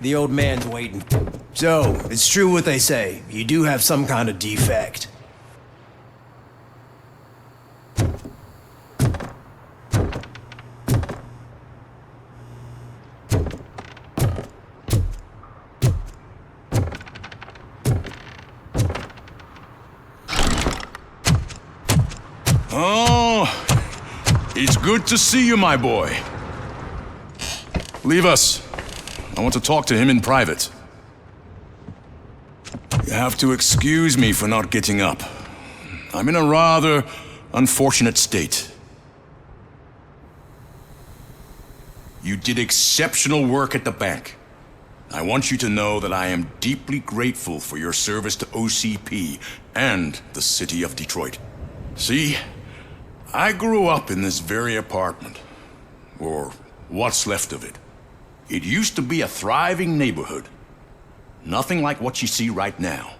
The old man's waiting. So, it's true what they say. You do have some kind of defect. Oh, it's good to see you, my boy. Leave us. I want to talk to him in private. You have to excuse me for not getting up. I'm in a rather unfortunate state. You did exceptional work at the bank. I want you to know that I am deeply grateful for your service to OCP and the city of Detroit. See, I grew up in this very apartment, or what's left of it. It used to be a thriving neighborhood. Nothing like what you see right now.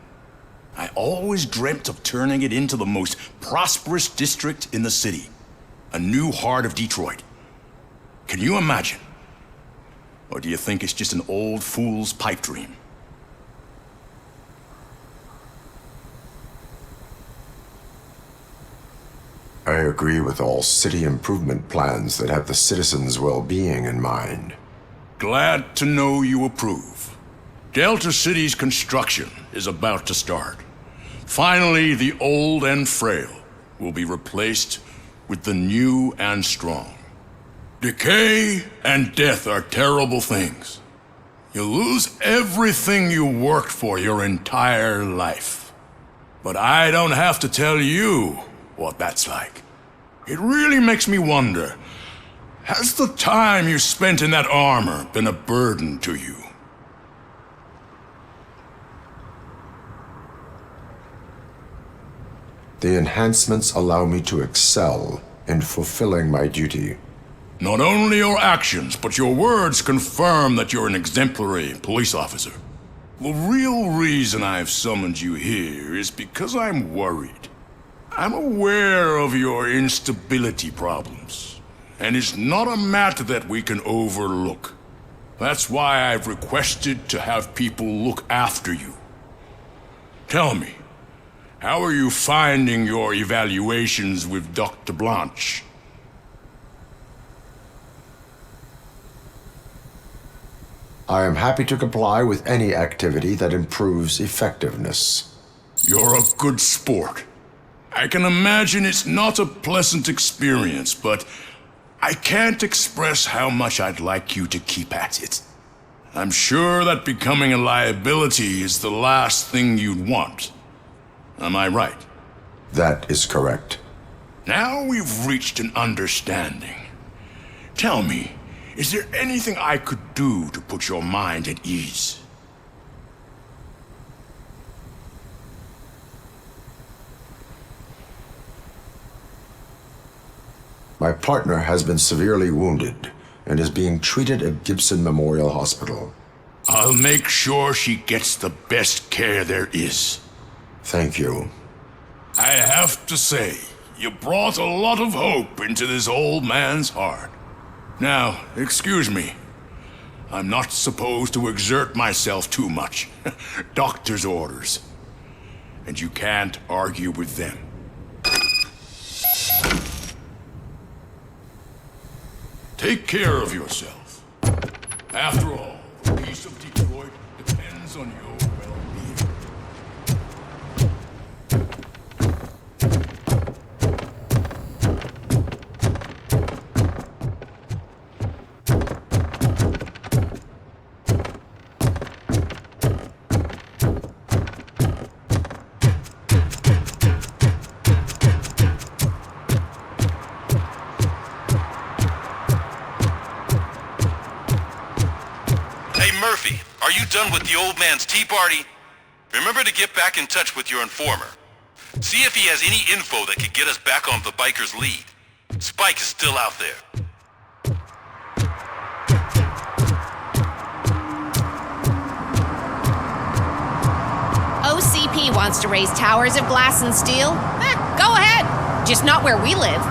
I always dreamt of turning it into the most prosperous district in the city. A new heart of Detroit. Can you imagine? Or do you think it's just an old fool's pipe dream? I agree with all city improvement plans that have the citizens' well-being in mind. Glad to know you approve. Delta City's construction is about to start. Finally, the old and frail will be replaced with the new and strong. Decay and death are terrible things. You lose everything you worked for your entire life. But I don't have to tell you what that's like. It really makes me wonder, has the time you spent in that armor been a burden to you? The enhancements allow me to excel in fulfilling my duty. Not only your actions, but your words confirm that you're an exemplary police officer. The real reason I've summoned you here is because I'm worried. I'm aware of your instability problems, and it's not a matter that we can overlook. That's why I've requested to have people look after you. Tell me, how are you finding your evaluations with Dr. Blanche? I am happy to comply with any activity that improves effectiveness. You're a good sport. I can imagine it's not a pleasant experience, but I can't express how much I'd like you to keep at it. I'm sure that becoming a liability is the last thing you'd want. Am I right? That is correct. Now we've reached an understanding. Tell me, is there anything I could do to put your mind at ease? My partner has been severely wounded and is being treated at Gibson Memorial Hospital. I'll make sure she gets the best care there is. Thank you. I have to say, you brought a lot of hope into this old man's heart. Now, excuse me. I'm not supposed to exert myself too much. Doctor's orders. And you can't argue with them. Take care of yourself. After all, the peace of Detroit depends on your well-being. Murphy, are you done with the old man's tea party? Remember to get back in touch with your informer. See if he has any info that could get us back on the biker's lead. Spike is still out there. OCP wants to raise towers of glass and steel? Go ahead. Just not where we live.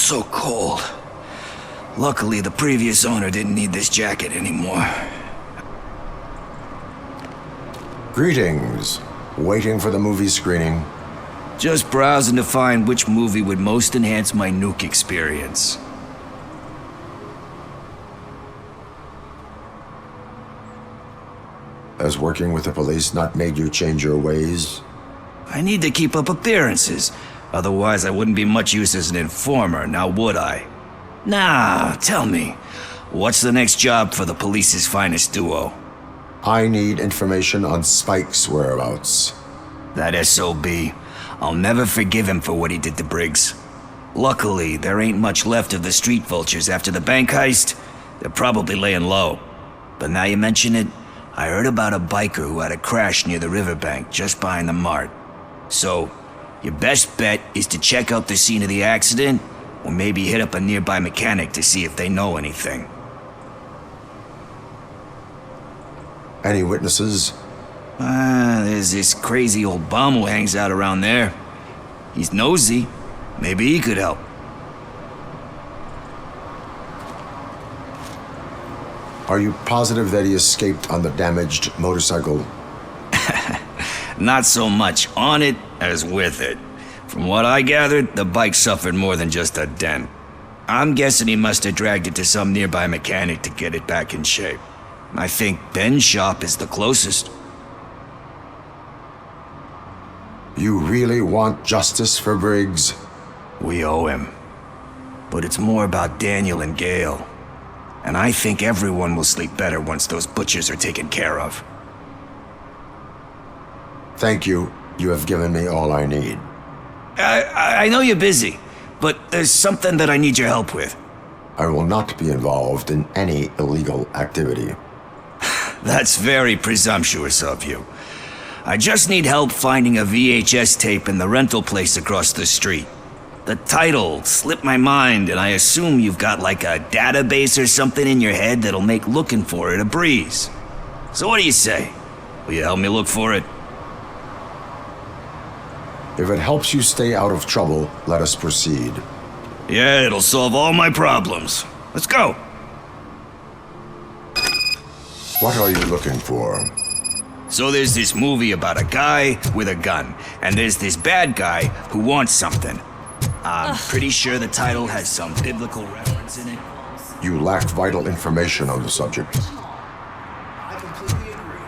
so cold. Luckily, the previous owner didn't need this jacket anymore. Greetings. Waiting for the movie screening. Just browsing to find which movie would most enhance my nuke experience. Has working with the police not made you change your ways? I need to keep up appearances. Otherwise, I wouldn't be much use as an informer, now would I? Nah, tell me, what's the next job for the police's finest duo? I need information on Spike's whereabouts. That SOB. I'll never forgive him for what he did to Briggs. Luckily, there ain't much left of the street vultures after the bank heist. They're probably laying low. But now you mention it, I heard about a biker who had a crash near the riverbank just behind the mart. So, your best bet is to check out the scene of the accident, or maybe hit up a nearby mechanic to see if they know anything. Any witnesses? There's this crazy old bum who hangs out around there. He's nosy. Maybe he could help. Are you positive that he escaped on the damaged motorcycle? Not so much on it as with it. From what I gathered, the bike suffered more than just a dent. I'm guessing he must have dragged it to some nearby mechanic to get it back in shape. I think Ben's shop is the closest. You really want justice for Briggs? We owe him. But it's more about Daniel and Gale. And I think everyone will sleep better once those butchers are taken care of. Thank you. You have given me all I need. I know you're busy, but there's something that I need your help with. I will not be involved in any illegal activity. That's very presumptuous of you. I just need help finding a VHS tape in the rental place across the street. The title slipped my mind, and I assume you've got like a database or something in your head that'll make looking for it a breeze. So what do you say? Will you help me look for it? If it helps you stay out of trouble, let us proceed. Yeah, it'll solve all my problems. Let's go. What are you looking for? So there's this movie about a guy with a gun, and there's this bad guy who wants something. I'm pretty sure the title has some biblical reference in it. You lack vital information on the subject. I completely agree.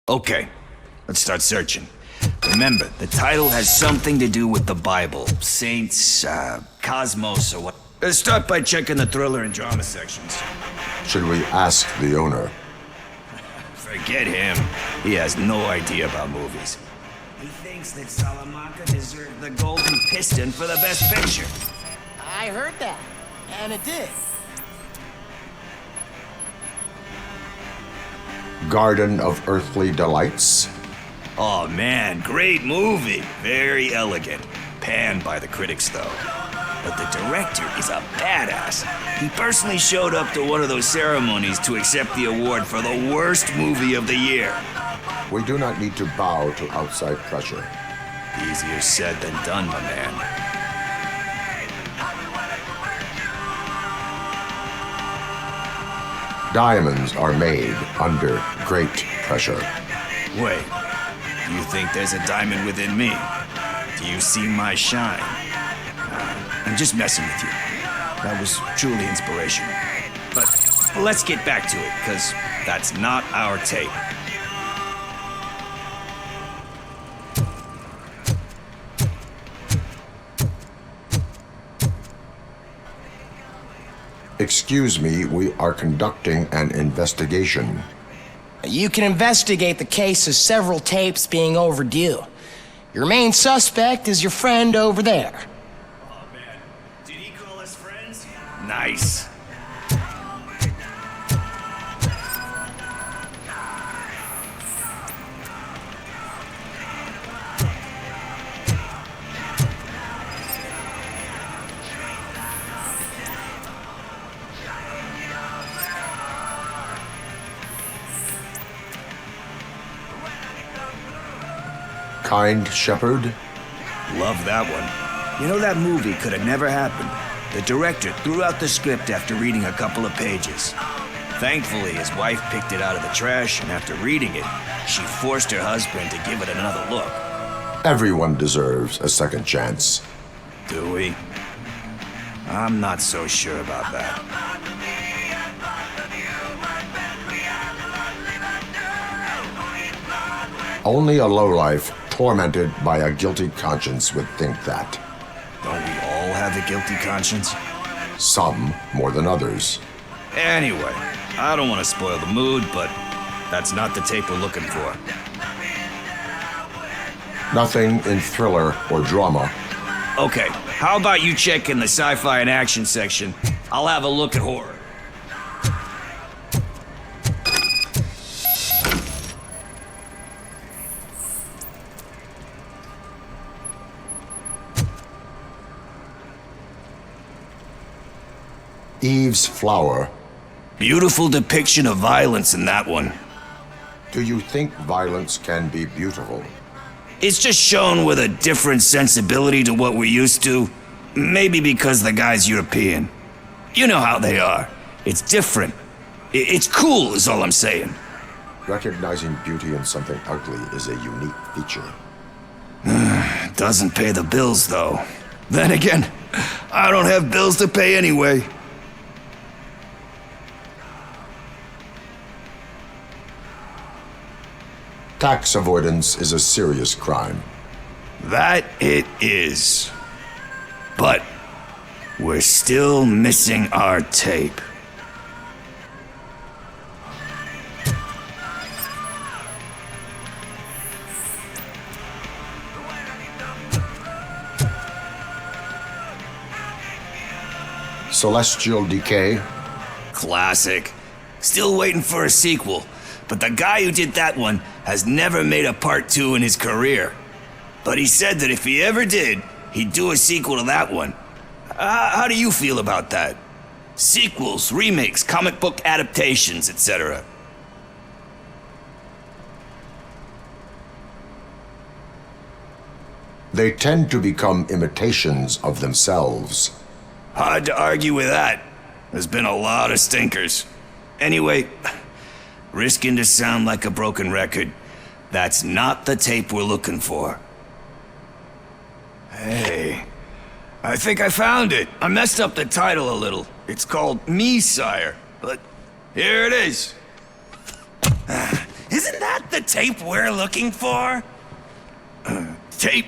Okay, let's start searching. Remember, the title has something to do with the Bible, saints, cosmos, or what. Let's start by checking the thriller and drama sections. Should we ask the owner? Forget him. He has no idea about movies. He thinks that Salamanca deserved the Golden Piston for the best picture. I heard that, and it did. Garden of Earthly Delights? Oh man, great movie. Very elegant. Panned by the critics though. But the director is a badass. He personally showed up to one of those ceremonies to accept the award for the worst movie of the year. We do not need to bow to outside pressure. Easier said than done, my man. Diamonds are made under great pressure. Wait, do you think there's a diamond within me? Do you see my shine? I'm just messing with you. That was truly inspirational. But let's get back to it, because that's not our tape. Excuse me, we are conducting an investigation. You can investigate the case of several tapes being overdue. Your main suspect is your friend over there. Oh man, did he call us friends? Nice. Kind Shepherd? Love that one. You know, that movie could have never happened. The director threw out the script after reading a couple of pages. Thankfully, his wife picked it out of the trash, and after reading it, she forced her husband to give it another look. Everyone deserves a second chance. Do we? I'm not so sure about that. Only a lowlife tormented by a guilty conscience would think that. Don't we all have a guilty conscience? Some more than others. Anyway, I don't want to spoil the mood, but that's not the tape we're looking for. Nothing in thriller or drama. Okay, how about you check in the sci-fi and action section? I'll have a look at horror. Eve's Flower. Beautiful depiction of violence in that one. Do you think violence can be beautiful? It's just shown with a different sensibility to what we're used to. Maybe because the guy's European. You know how they are. It's different. It's cool is all I'm saying. Recognizing beauty in something ugly is a unique feature. Doesn't pay the bills, though. Then again, I don't have bills to pay anyway. Tax avoidance is a serious crime. That it is. But we're still missing our tape. Celestial Decay. Classic. Still waiting for a sequel. But the guy who did that one has never made a part 2 in his career. But he said that if he ever did, he'd do a sequel to that one. How do you feel about that? Sequels, remakes, comic book adaptations, etc. They tend to become imitations of themselves. Hard to argue with that. There's been a lot of stinkers. Anyway, risking to sound like a broken record, that's not the tape we're looking for. Hey, I think I found it. I messed up the title a little. It's called Me, Sire, but here it is. Isn't that the tape we're looking for? Tape?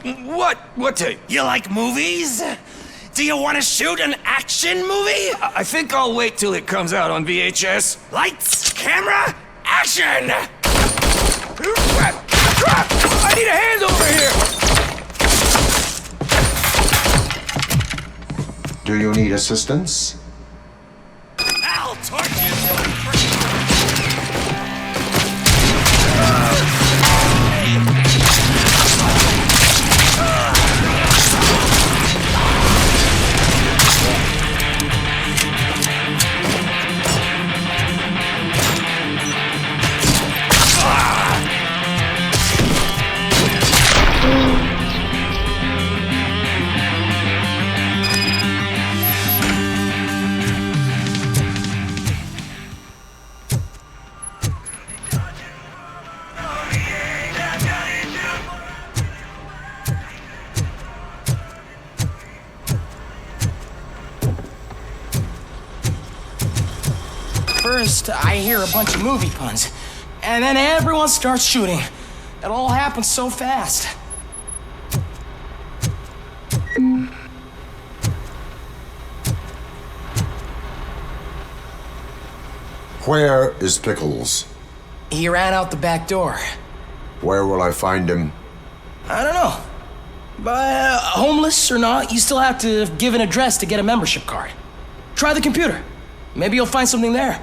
What? What tape? You like movies? Do you want to shoot an action movie? I think I'll wait till it comes out on VHS. Lights, camera, action! I need a hand over here! Do you need assistance? I'll torch you! First, I hear a bunch of movie puns, and then everyone starts shooting. It all happens so fast. Where is Pickles? He ran out the back door. Where will I find him? I don't know. But homeless or not, you still have to give an address to get a membership card. Try the computer. Maybe you'll find something there.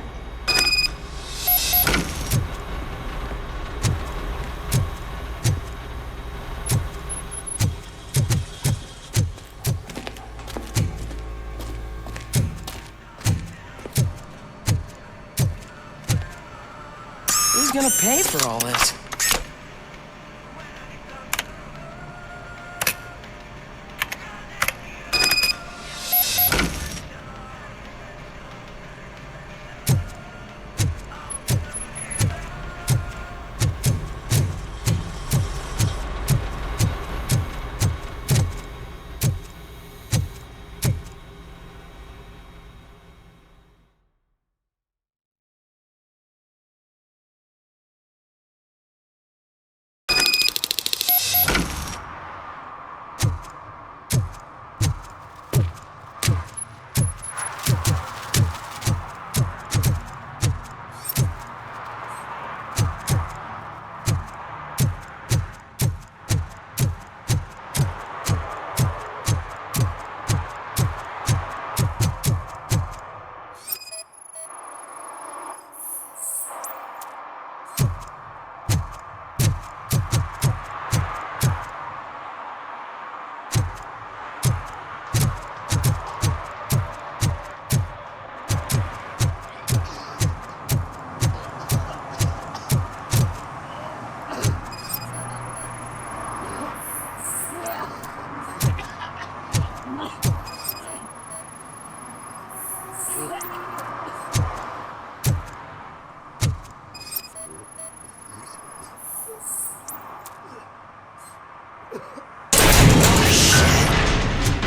Who's gonna pay for all this?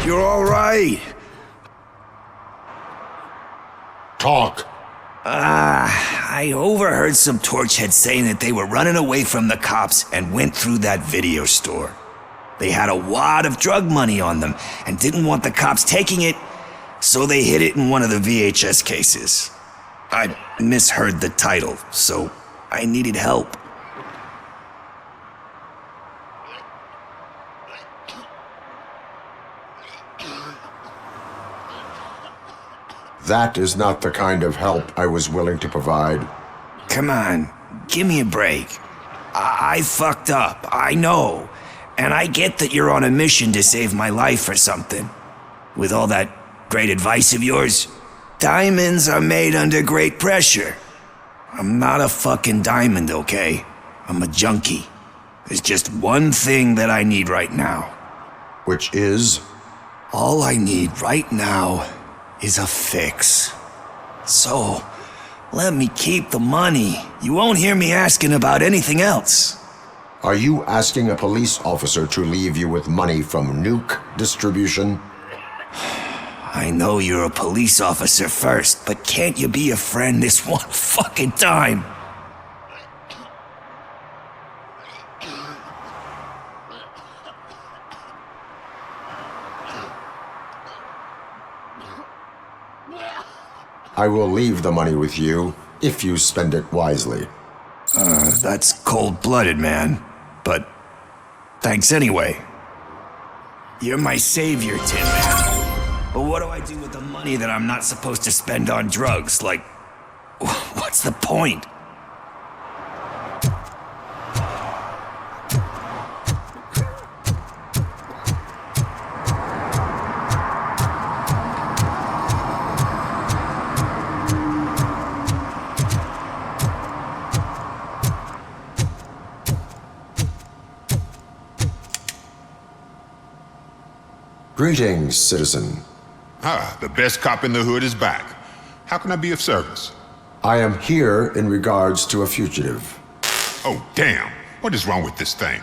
You're all right. Talk. I overheard some torchheads saying that they were running away from the cops and went through that video store. They had a wad of drug money on them and didn't want the cops taking it, so they hid it in one of the VHS cases. I misheard the title, so I needed help. That is not the kind of help I was willing to provide. Come on, give me a break. I fucked up, I know. And I get that you're on a mission to save my life or something. With all that great advice of yours, diamonds are made under great pressure. I'm not a fucking diamond, okay? I'm a junkie. There's just one thing that I need right now. Which is? All I need right now is a fix. So, let me keep the money. You won't hear me asking about anything else. Are you asking a police officer to leave you with money from nuke distribution? I know you're a police officer first, but can't you be a friend this one fucking time? I will leave the money with you if you spend it wisely. That's cold-blooded, man. But thanks anyway. You're my savior, Tin Man. But what do I do with the money that I'm not supposed to spend on drugs? Like, what's the point? Greetings, citizen. The best cop in the hood is back. How can I be of service? I am here in regards to a fugitive. Oh, damn. What is wrong with this thing?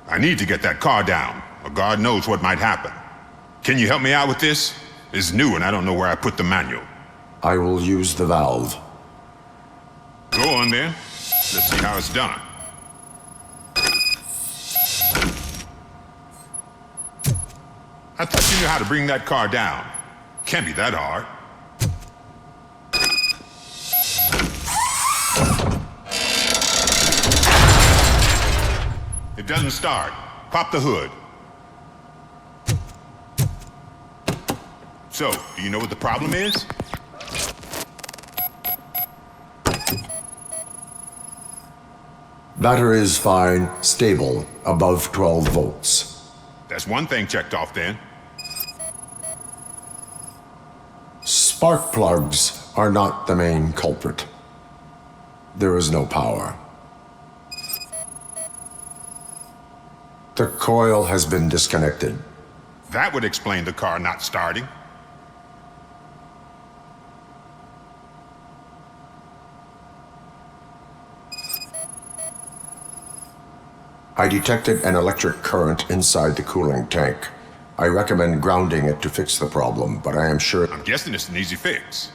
I need to get that car down, or God knows what might happen. Can you help me out with this? It's new and I don't know where I put the manual. I will use the valve. Go on then. Let's see how it's done. I thought you knew how to bring that car down. Can't be that hard. It doesn't start. Pop the hood. So, do you know what the problem is? Battery is fine, stable, above 12 volts. That's one thing checked off then. Spark plugs are not the main culprit. There is no power. The coil has been disconnected. That would explain the car not starting. I detected an electric current inside the cooling tank. I recommend grounding it to fix the problem, but I am sure... I'm guessing it's an easy fix.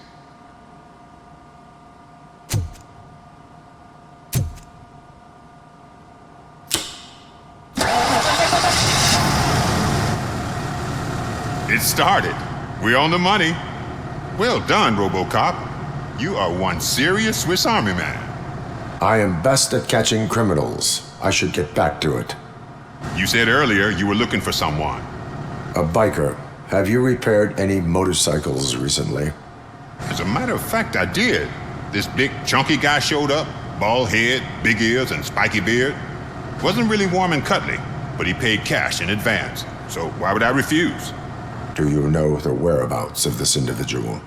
It started. We're on the money. Well done, RoboCop. You are one serious Swiss Army man. I am best at catching criminals. I should get back to it. You said earlier you were looking for someone. A biker. Have you repaired any motorcycles recently? As a matter of fact, I did. This big, chunky guy showed up. Bald head, big ears, and spiky beard. Wasn't really warm and cuddly, but he paid cash in advance. So why would I refuse? Do you know the whereabouts of this individual?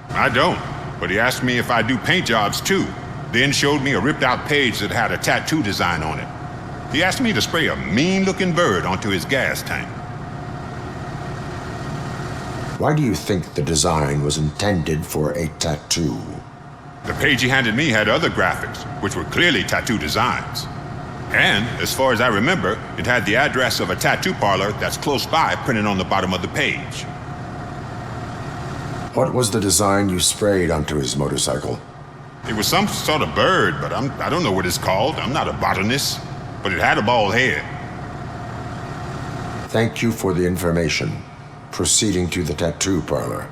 I don't, but he asked me if I do paint jobs too. Then showed me a ripped-out page that had a tattoo design on it. He asked me to spray a mean-looking bird onto his gas tank. Why do you think the design was intended for a tattoo? The page he handed me had other graphics, which were clearly tattoo designs. And, as far as I remember, it had the address of a tattoo parlor that's close by printed on the bottom of the page. What was the design you sprayed onto his motorcycle? It was some sort of bird, but I don't know what it's called. I'm not a botanist. But it had a bald head. Thank you for the information. Proceeding to the tattoo parlor.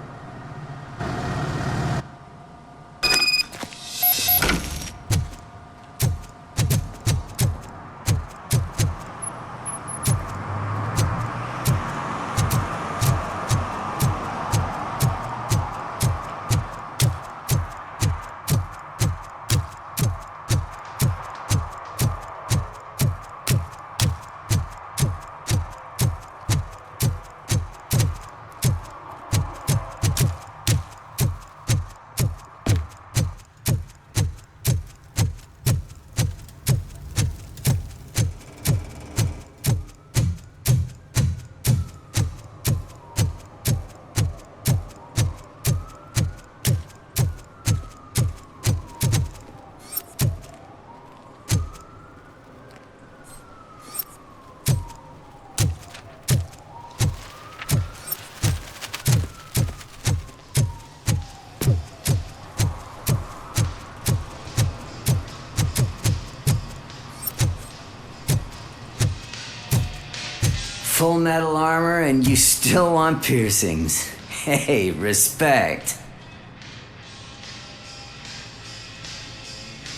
Full metal armor and you still want piercings. Hey, respect.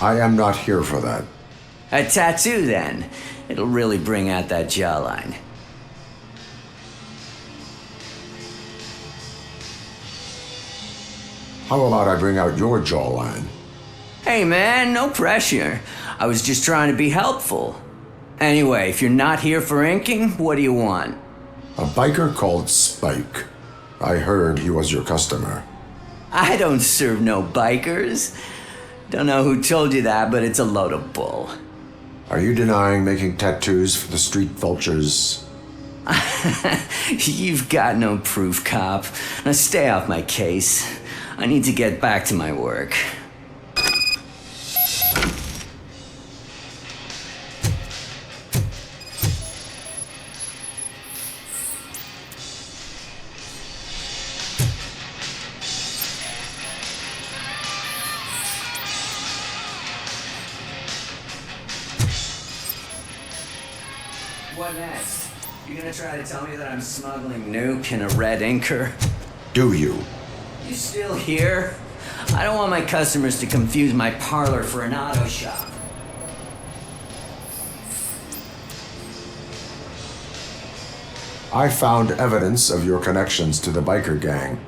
I am not here for that. A tattoo then. It'll really bring out that jawline. How about I bring out your jawline? Hey man, no pressure. I was just trying to be helpful. Anyway, if you're not here for inking, what do you want? A biker called Spike. I heard he was your customer. I don't serve no bikers. Don't know who told you that, but it's a load of bull. Are you denying making tattoos for the street vultures? You've got no proof, cop. Now stay off my case. I need to get back to my work. What next? You gonna try to tell me that I'm smuggling nuke in a red inker? Do you? You still here? I don't want my customers to confuse my parlor for an auto shop. I found evidence of your connections to the biker gang.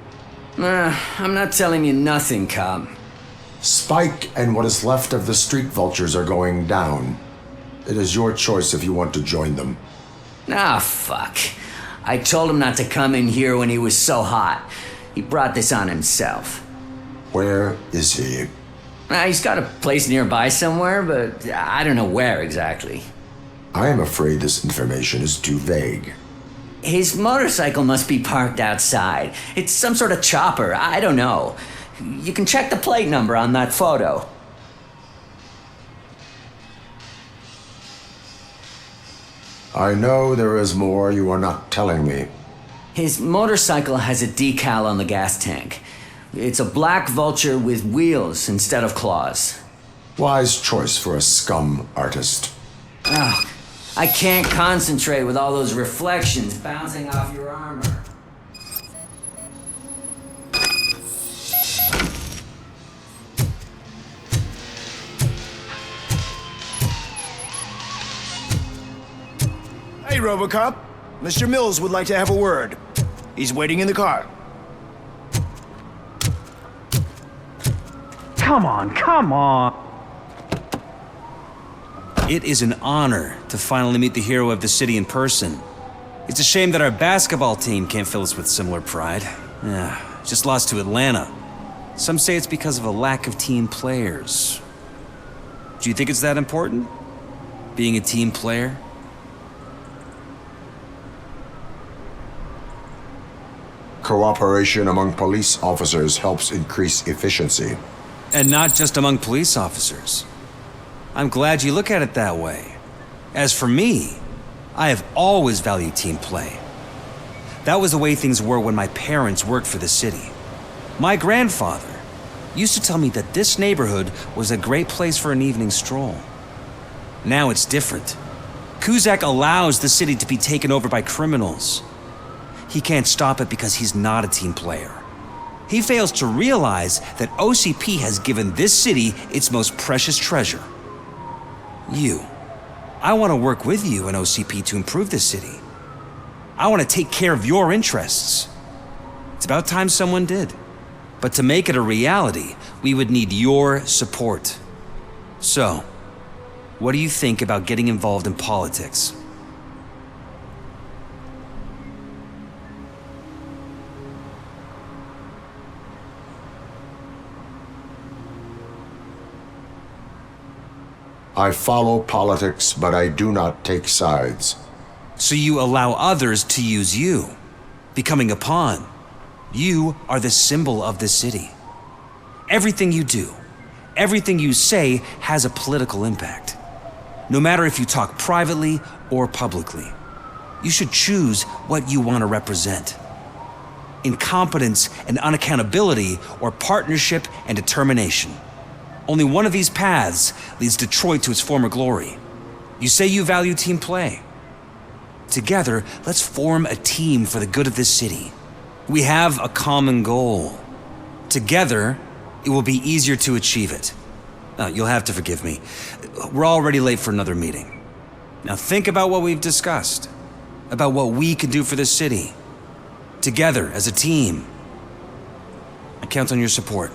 I'm not telling you nothing, cop. Spike and what is left of the street vultures are going down. It is your choice if you want to join them. Ah, fuck. I told him not to come in here when he was so hot. He brought this on himself. Where is he? He's got a place nearby somewhere, but I don't know where exactly. I am afraid this information is too vague. His motorcycle must be parked outside. It's some sort of chopper. I don't know. You can check the plate number on that photo. I know there is more you are not telling me. His motorcycle has a decal on the gas tank. It's a black vulture with wheels instead of claws. Wise choice for a scum artist. Oh, I can't concentrate with all those reflections bouncing off your armor. Hey, RoboCop. Mr. Mills would like to have a word. He's waiting in the car. Come on, come on! It is an honor to finally meet the hero of the city in person. It's a shame that our basketball team can't fill us with similar pride. Just lost to Atlanta. Some say it's because of a lack of team players. Do you think it's that important? Being a team player? Cooperation among police officers helps increase efficiency. And not just among police officers. I'm glad you look at it that way. As for me, I have always valued team play. That was the way things were when my parents worked for the city. My grandfather used to tell me that this neighborhood was a great place for an evening stroll. Now it's different. Cusack allows the city to be taken over by criminals. He can't stop it because he's not a team player. He fails to realize that OCP has given this city its most precious treasure. You. I want to work with you and OCP to improve this city. I want to take care of your interests. It's about time someone did. But to make it a reality, we would need your support. So, what do you think about getting involved in politics? I follow politics, but I do not take sides. So you allow others to use you, becoming a pawn. You are the symbol of the city. Everything you do, everything you say has a political impact. No matter if you talk privately or publicly, you should choose what you want to represent. Incompetence and unaccountability, or partnership and determination. Only one of these paths leads Detroit to its former glory. You say you value team play. Together, let's form a team for the good of this city. We have a common goal. Together, it will be easier to achieve it. You'll have to forgive me. We're already late for another meeting. Now think about what we've discussed, about what we can do for this city. Together, as a team. I count on your support.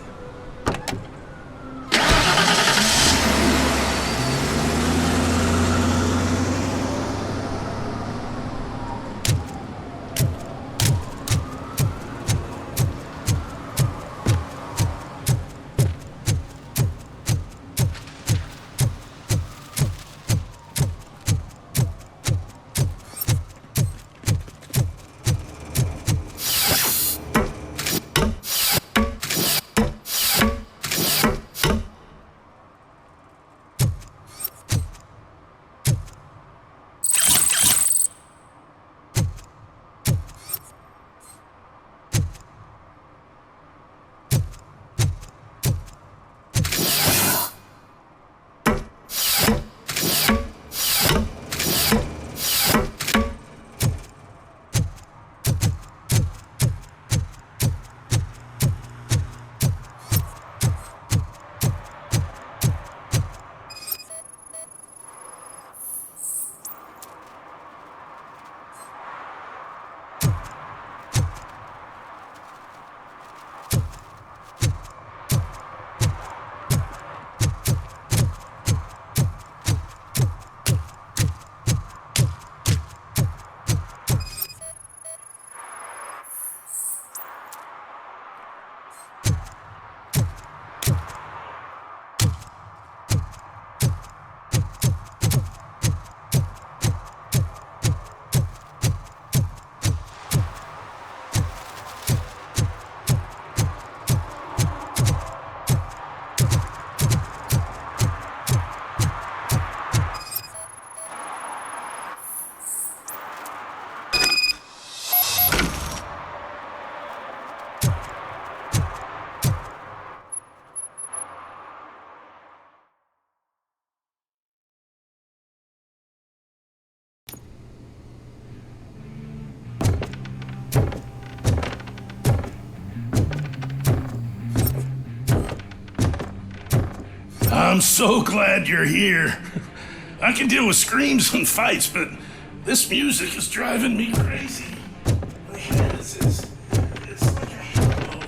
I'm so glad you're here. I can deal with screams and fights, but this music is driving me crazy. My head is it's like a hangover.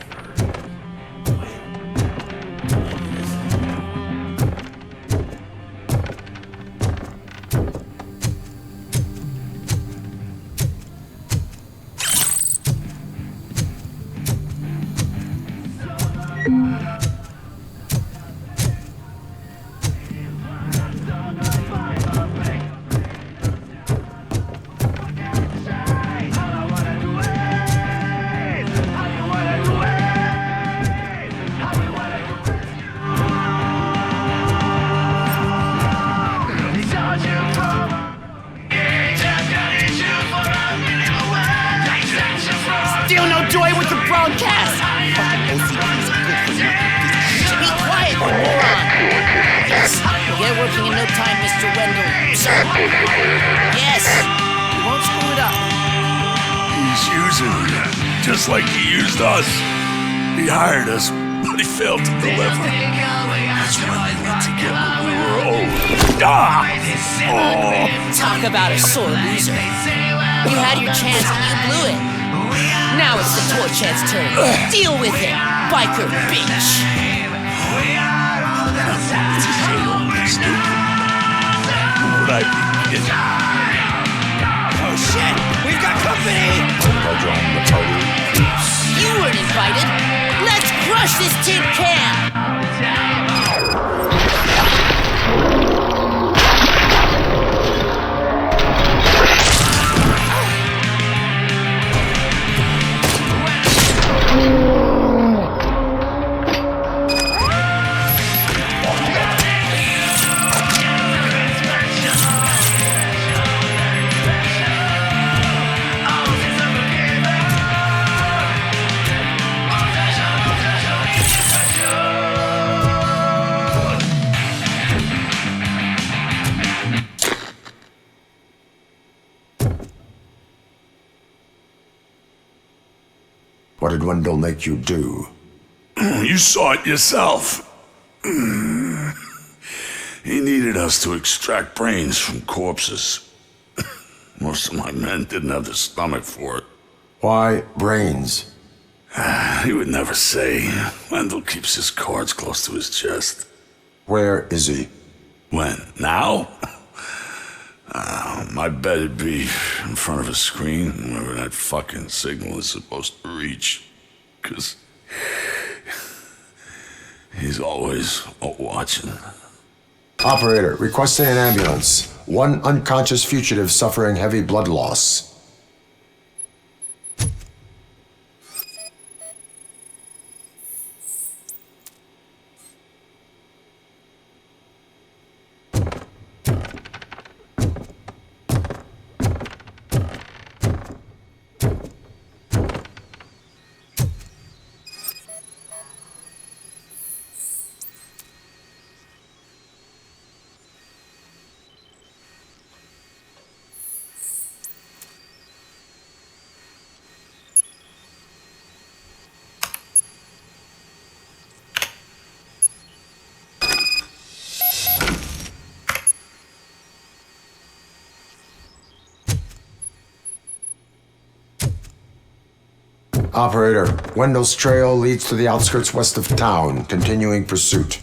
enjoy with the broadcast. Fucking OCP's a good for nothing. Be quiet, you moron. Yes, we'll get working in no time, Mr. Wendell. Sir. Yes. We won't screw it up. He's using it, just like he used us. He hired us, but he failed to deliver. That's when we went to get what we were owed. Ah! Oh. Talk about a sore loser. You had your chance and you blew it. Now it's the toy chance turn. Deal with it, biker bitch. Oh shit! We've got company! You weren't invited. Let's crush this tin can! What did Wendell make you do? You saw it yourself. He needed us to extract brains from corpses. Most of my men didn't have the stomach for it. Why brains? He would never say. Wendell keeps his cards close to his chest. Where is he? When? Now? My bet it'd be in front of a screen wherever that fucking signal is supposed to reach. 'Cause he's always watching. Operator, requesting an ambulance. One unconscious fugitive suffering heavy blood loss. Operator, Wendell's trail leads to the outskirts west of town, continuing pursuit.